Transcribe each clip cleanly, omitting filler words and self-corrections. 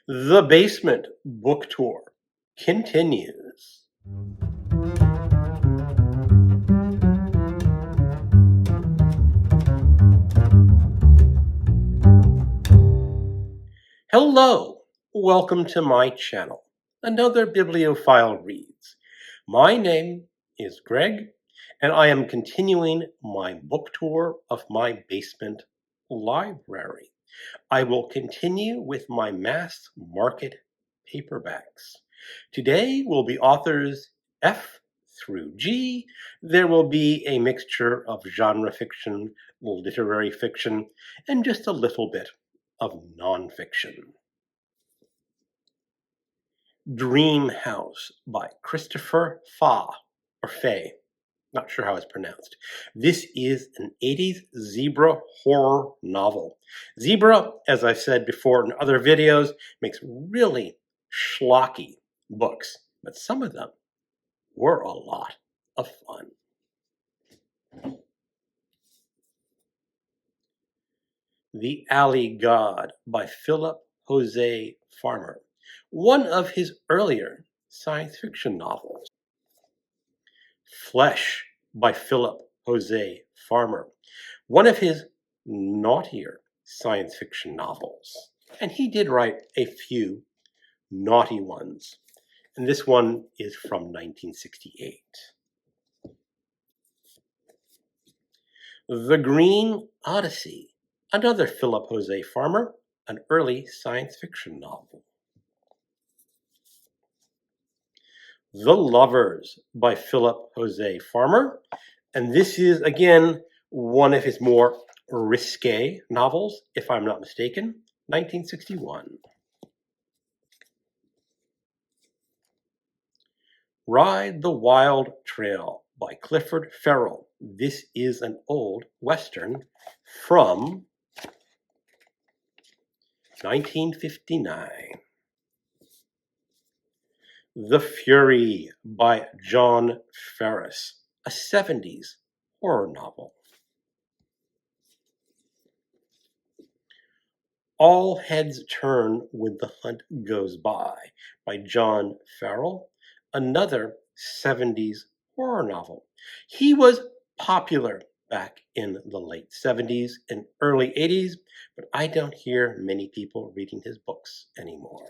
The Basement Book Tour continues. Hello, welcome to my channel. Another bibliophile reads. My name is Greg, and I am continuing my book tour of my basement library. I will continue with my mass market paperbacks. Today will be authors F through G. There will be a mixture of genre fiction, literary fiction, and just a little bit of nonfiction. Dream House by Christopher Fay. Not sure how it's pronounced. This is an 80s zebra horror novel. Zebra, as I've said before in other videos, makes really schlocky books, but some of them were a lot of fun. The Alley God by Philip Jose Farmer, one of his earlier science fiction novels. Flesh by Philip Jose Farmer, one of his naughtier science fiction novels. And he did write a few naughty ones. And this one is from 1968. The Green Odyssey, another Philip Jose Farmer, an early science fiction novel. The Lovers by Philip Jose Farmer, and this is, again, one of his more risque novels, if I'm not mistaken, 1961. Ride the Wild Trail by Clifford Ferrell. This is an old Western from 1959. The Fury by John Ferris, a 70s horror novel. All Heads Turn When the Hunt Goes by John Farrell, another 70s horror novel. He was popular back in the late 70s and early 80s, but I don't hear many people reading his books anymore.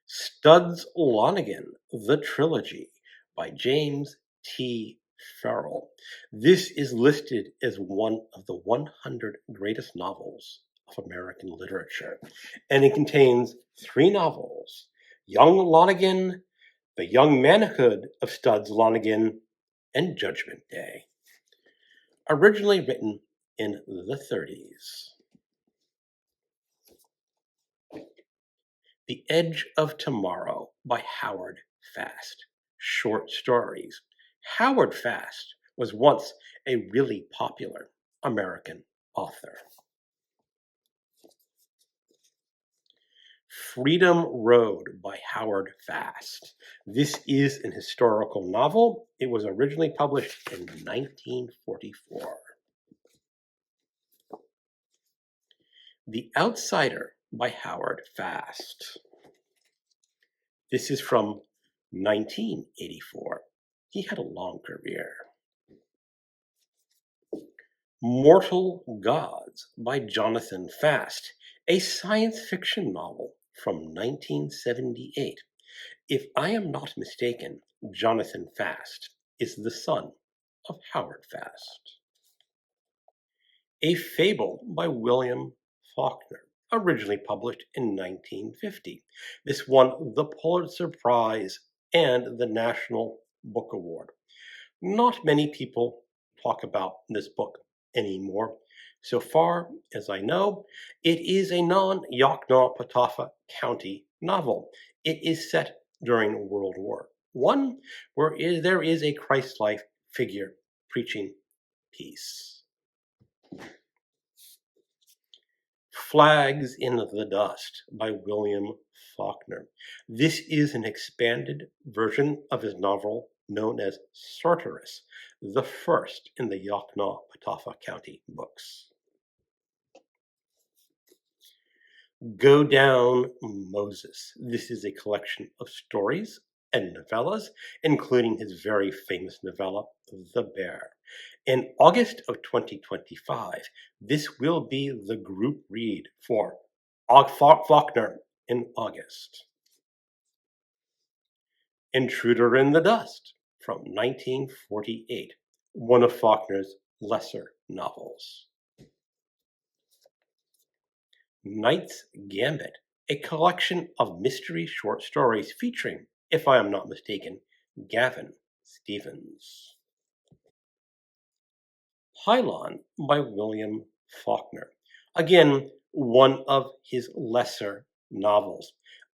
Studs Lonigan, The Trilogy by James T. Farrell. This is listed as one of the 100 greatest novels of American literature, and it contains 3 novels: Young Lonigan, The Young Manhood of Studs Lonigan, and Judgment Day. Originally written in the 30s. The Edge of Tomorrow by Howard Fast. Short stories. Howard Fast was once a really popular American author. Freedom Road by Howard Fast. This is an historical novel. It was originally published in 1944. The Outsider by Howard Fast. This is from 1984. He had a long career. Mortal Gods by Jonathan Fast, a science fiction novel from 1978. If I am not mistaken, Jonathan Fast is the son of Howard Fast. A Fable by William Faulkner, originally published in 1950. This won the Pulitzer Prize and the National Book Award. Not many people talk about this book anymore. So far as I know, it is a non-Yakima County novel. It is set during World War I, where there is a Christ-like figure preaching peace. Flags in the Dust by William Faulkner. This is an expanded version of his novel known as Sorceress, the first in the Yakima County books. Go Down Moses. This is a collection of stories and novellas, including his very famous novella, The Bear. In August of 2025, this will be the group read for Faulkner in August. Intruder in the Dust from 1948, one of Faulkner's lesser novels. Knight's Gambit, a collection of mystery short stories featuring, if I am not mistaken, Gavin Stevens. Pylon by William Faulkner. Again, one of his lesser novels.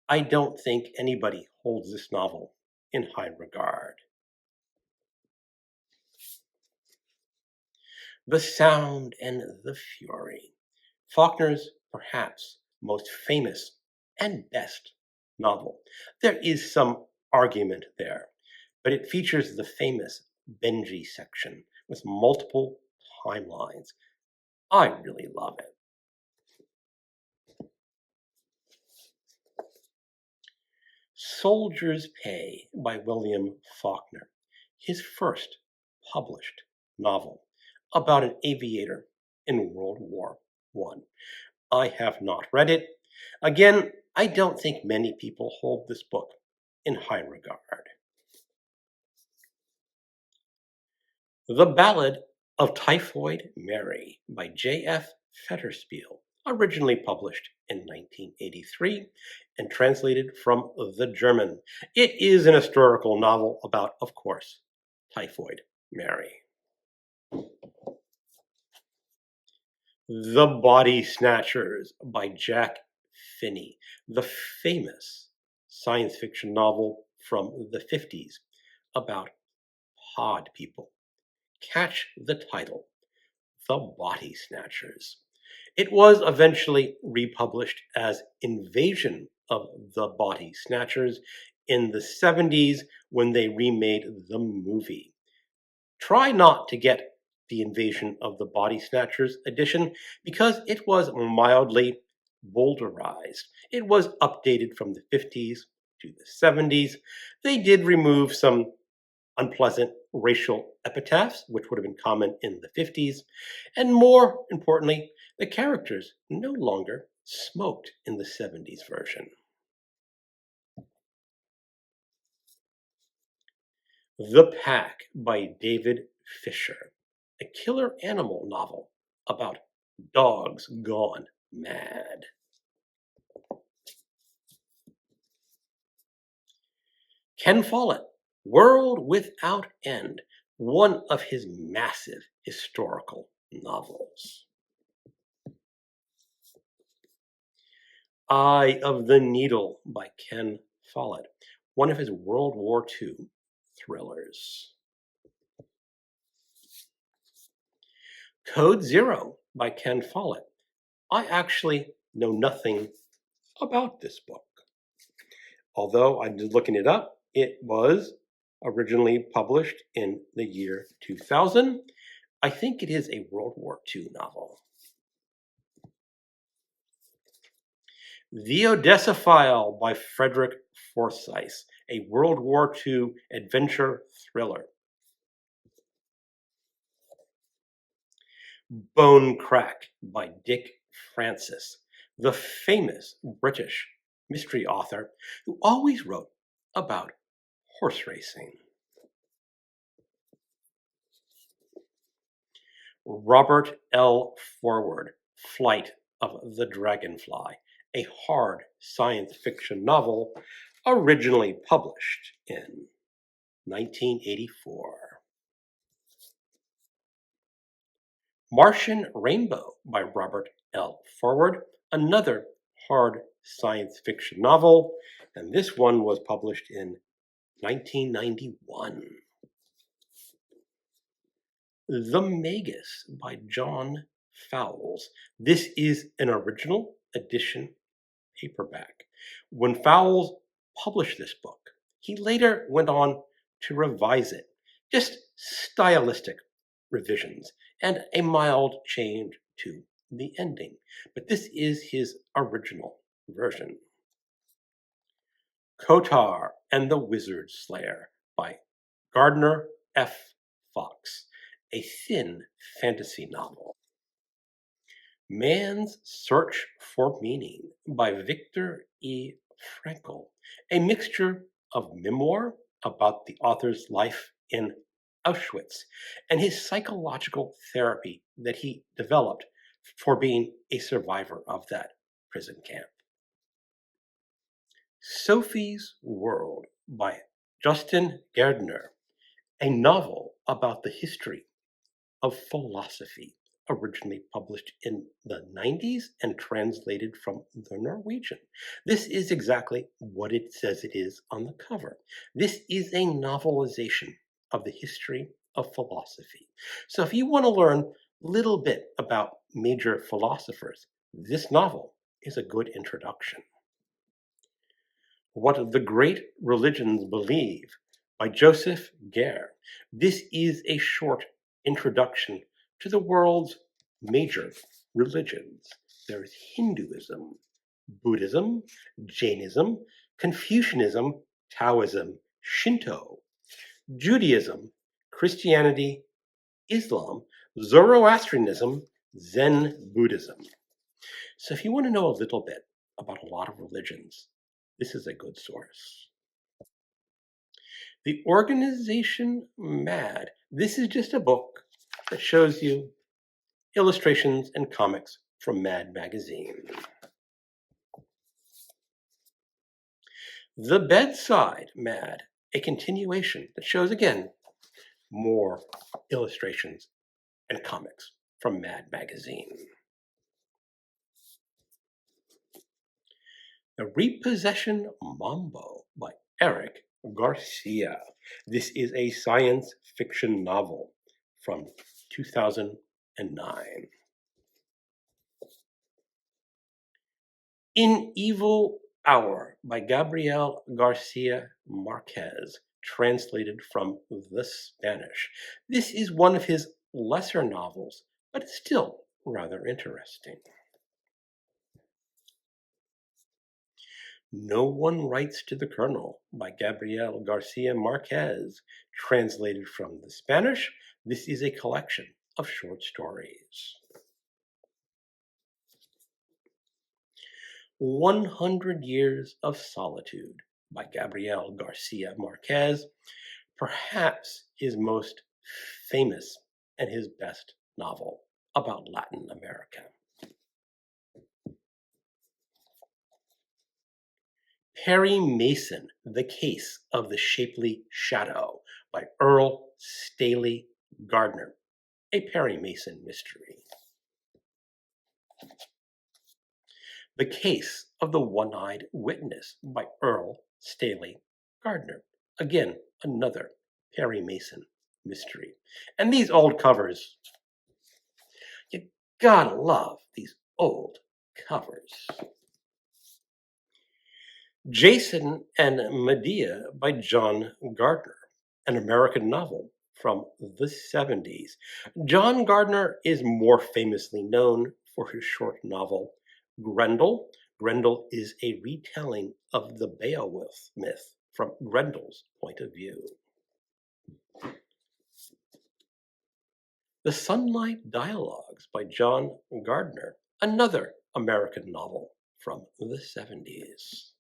I don't think anybody holds this novel in high regard. The Sound and the Fury, Faulkner's perhaps most famous and best novel. There is some argument there, but it features the famous Benji section with multiple timelines. I really love it. Soldier's Pay by William Faulkner, his first published novel about an aviator in World War I. I have not read it. Again, I don't think many people hold this book in high regard. The Ballad of Typhoid Mary by J.F. Fetterspiel, originally published in 1983 and translated from the German. It is an historical novel about, of course, Typhoid Mary. The Body Snatchers by Jack Finney, the famous science fiction novel from the 50s about pod people. Catch the title, The Body Snatchers. It was eventually republished as Invasion of the Body Snatchers in the 70s when they remade the movie. Try not to get the Invasion of the Body Snatchers edition because it was mildly bowdlerized. It was updated from the 50s to the 70s. They did remove some unpleasant racial epitaphs, which would have been common in the 50s, and more importantly, the characters no longer smoked in the 70s version. The Pack by David Fisher, a killer animal novel about dogs gone mad. Ken Follett, World Without End, one of his massive historical novels. Eye of the Needle by Ken Follett, one of his World War II thrillers. Code Zero by Ken Follett. I actually know nothing about this book. Although I'm just looking it up, it was originally published in the year 2000. I think it is a World War II novel. The Odessa File by Frederick Forsyth, a World War II adventure thriller. Bone Crack by Dick Francis, the famous British mystery author who always wrote about horse racing. Robert L. Forward, Flight of the Dragonfly, a hard science fiction novel originally published in 1984. Martian Rainbow by Robert L. Forward, another hard science fiction novel, and this one was published in 1991. The Magus by John Fowles. This is an original edition paperback. When Fowles published this book, he later went on to revise it, just stylistic revisions and a mild change to the ending, but this is his original version. Kotar and the Wizard Slayer by Gardner F. Fox, a thin fantasy novel. Man's Search for Meaning by Viktor E. Frankl, a mixture of memoir about the author's life in Auschwitz and his psychological therapy that he developed for being a survivor of that prison camp. Sophie's World by Justin Gardner, a novel about the history of philosophy, originally published in the 90s and translated from the Norwegian. This is exactly what it says it is on the cover. This is a novelization of the history of philosophy. So if you want to learn a little bit about major philosophers, this novel is a good introduction. What the Great Religions Believe by Joseph Gare. This is a short introduction to the world's major religions. There is Hinduism, Buddhism, Jainism, Confucianism, Taoism, Shinto, Judaism, Christianity, Islam, Zoroastrianism, Zen Buddhism. So if you want to know a little bit about a lot of religions, this is a good source. The organization MAD. This is just a book that shows you illustrations and comics from MAD magazine. The Bedside MAD, a continuation that shows again more illustrations and comics from MAD magazine. The Repossession Mambo by Eric Garcia. This is a science fiction novel from 2009. In Evil Hour by Gabriel Garcia Marquez, translated from the Spanish. This is one of his lesser novels, but it's still rather interesting. No One Writes to the Colonel by Gabriel Garcia Marquez, translated from the Spanish. This is a collection of short stories. 100 Years of Solitude by Gabriel Garcia Marquez, perhaps his most famous and his best novel about Latin America. Perry Mason, The Case of the Shapely Shadow by Earl Staley Gardner, a Perry Mason mystery. The Case of the One-Eyed Witness by Earl Staley Gardner, again, another Perry Mason mystery. And these old covers, you gotta love these old covers. Jason and Medea by John Gardner, an American novel from the 70s. John Gardner is more famously known for his short novel Grendel. Grendel is a retelling of the Beowulf myth from Grendel's point of view. The Sunlight Dialogues by John Gardner, another American novel from the 70s.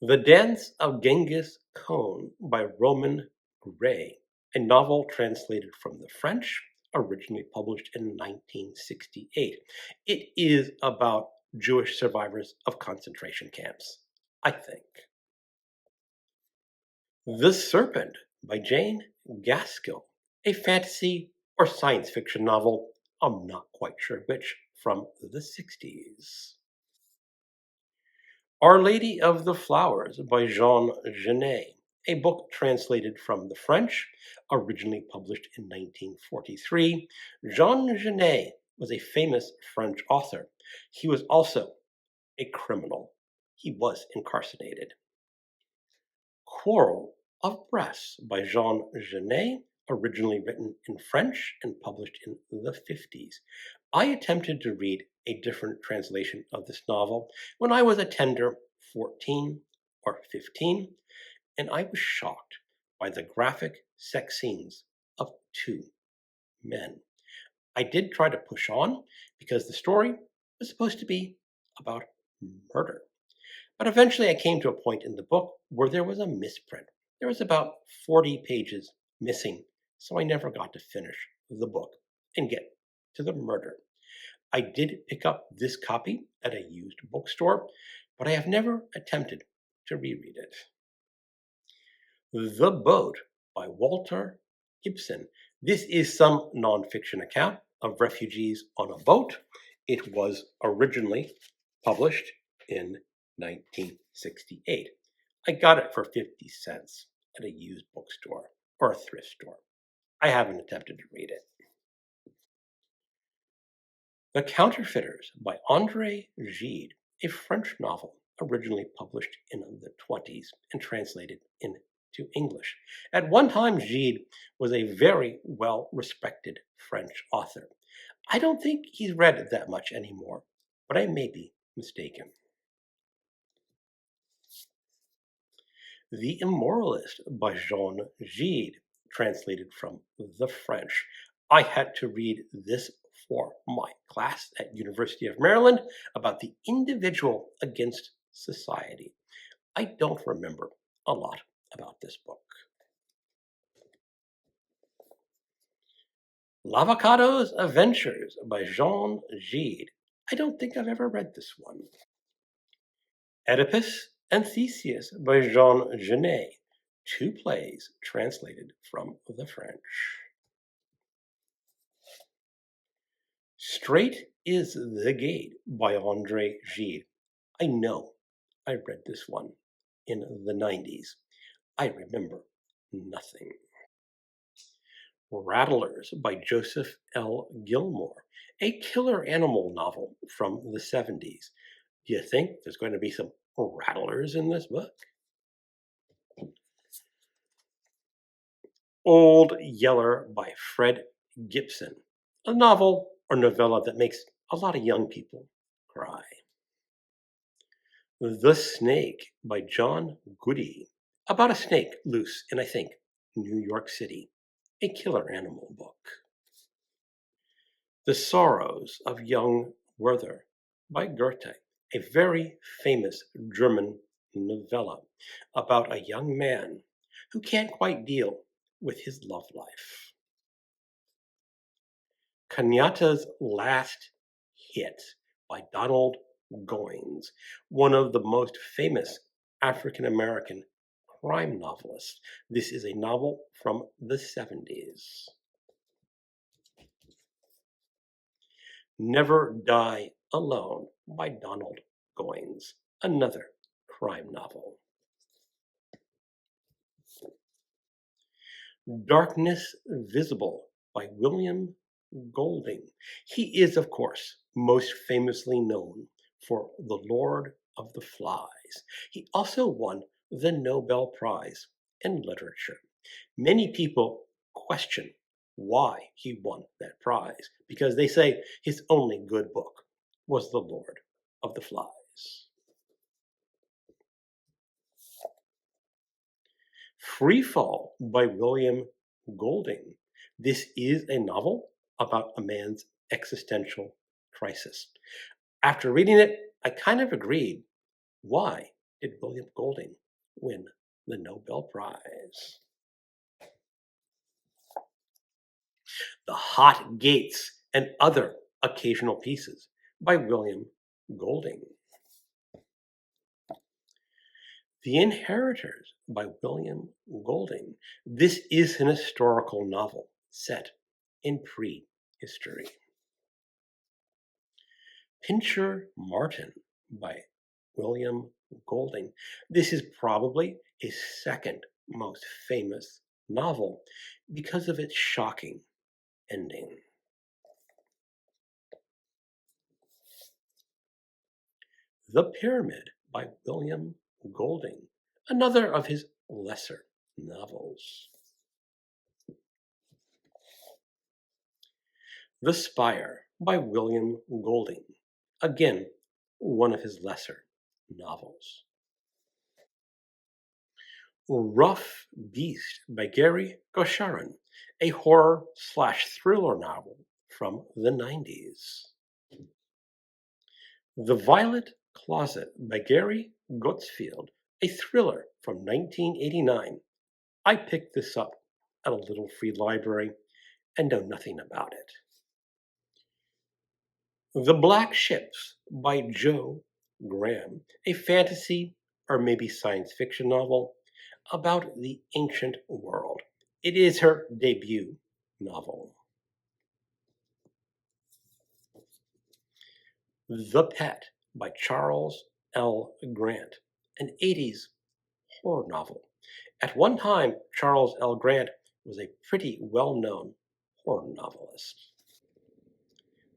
The Dance of Genghis Khan by Roman Gray, a novel translated from the French, originally published in 1968. It is about Jewish survivors of concentration camps, I think. The Serpent by Jane Gaskell, a fantasy or science fiction novel, I'm not quite sure which, from the 60s. Our Lady of the Flowers by Genet, a book translated from the French, originally published in 1943. Jean Genet was a famous French author. He was also a criminal. He was incarcerated. Quarrel of Brass by Jean Genet, originally written in French and published in the 50s. I attempted to read a different translation of this novel when I was a tender 14 or 15, and I was shocked by the graphic sex scenes of two men. I did try to push on because the story was supposed to be about murder. But eventually I came to a point in the book where there was a misprint. There was about 40 pages missing, so I never got to finish the book and get to the murder. I did pick up this copy at a used bookstore, but I have never attempted to reread it. The Boat by Walter Gibson. This is some nonfiction account of refugees on a boat. It was originally published in 1968. I got it for 50 cents at a used bookstore or a thrift store. I haven't attempted to read it. The Counterfeiters by Andre Gide, a French novel originally published in the 20s and translated into English. At one time, Gide was a very well-respected French author. I don't think he's read that much anymore, but I may be mistaken. The Immoralist by Jean Gide, translated from the French. I had to read this for my class at University of Maryland about the individual against society. I don't remember a lot about this book. L'Avocado's Adventures by Jean Gide. I don't think I've ever read this one. Oedipus and Theseus by Jean Genet. Two plays translated from the French. Straight is the Gate by Andre Gide. I know I read this one in the 90s. I remember nothing. Rattlers by Joseph L. Gilmore, a killer animal novel from the 70s. Do you think there's going to be some rattlers in this book? Old Yeller by Fred Gibson, a novel or novella that makes a lot of young people cry. The Snake by John Goody, about a snake loose in, I think, New York City, a killer animal book. The Sorrows of Young Werther by Goethe, a very famous German novella about a young man who can't quite deal with his love life. Kenyatta's Last Hit by Donald Goines, one of the most famous African American crime novelists. This is a novel from the 70s. Never Die Alone by Donald Goines, another crime novel. Darkness Visible by William Golding. He is, of course, most famously known for The Lord of the Flies. He also won the Nobel Prize in Literature. Many people question why he won that prize because they say his only good book was The Lord of the Flies. Free Fall by William Golding. This is a novel about a man's existential crisis. After reading it, I kind of agreed. Why did William Golding win the Nobel Prize? The Hot Gates and Other Occasional Pieces by William Golding. The Inheritors by William Golding. This is an historical novel set in prehistory. Pincher Martin by William Golding. This is probably his second most famous novel because of its shocking ending. The Pyramid by William Golding, another of his lesser novels. The Spire by William Golding, again, one of his lesser novels. Rough Beast by Gary Gosharin, a horror/thriller novel from the 90s. The Violet Closet by Gary Gutzfield, a thriller from 1989. I picked this up at a little free library and know nothing about it. The Black Ships by Joe Graham, a fantasy or maybe science fiction novel about the ancient world. It is her debut novel. The Pet by Charles L. Grant, an 80s horror novel. At one time, Charles L. Grant was a pretty well-known horror novelist.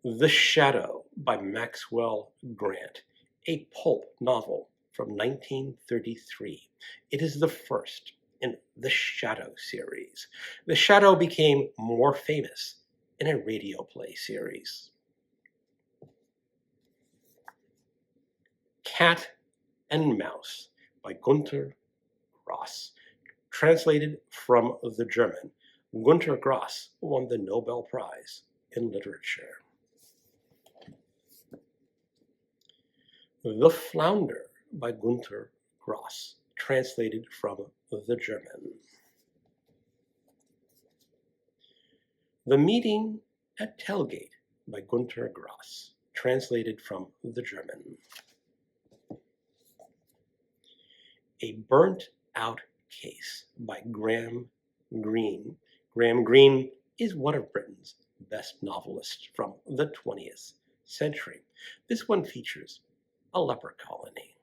The Shadow by Maxwell Grant, a pulp novel from 1933. It is the first in the Shadow series. The Shadow became more famous in a radio play series. Cat and Mouse by Gunter Grass, translated from the German. Gunter Grass won the Nobel Prize in Literature. The Flounder by Gunter Grass, translated from the German. The Meeting at Telgate by Gunter Grass, translated from the German. A Burnt Out Case by Graham Greene. Graham Greene is one of Britain's best novelists from the 20th century. This one features a leper colony.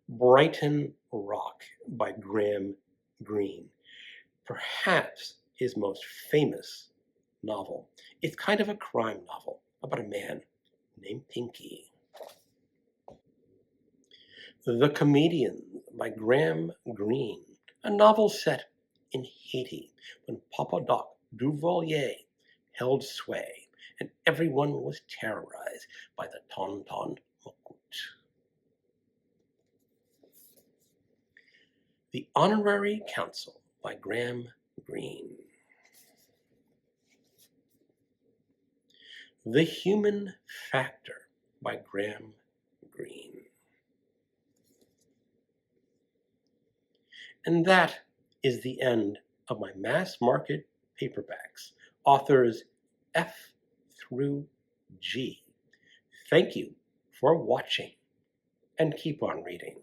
Brighton Rock by Graham Greene, perhaps his most famous novel. It's kind of a crime novel about a man named Pinky. The Comedian by Graham Greene, a novel set in Haiti when Papa Doc Duvalier held sway and everyone was terrorized by the Tonton Macoute. The Honorary Council by Graham Greene. The Human Factor by Graham Greene. And that is the end of my mass market paperbacks, authors F through G. Thank you for watching, and keep on reading.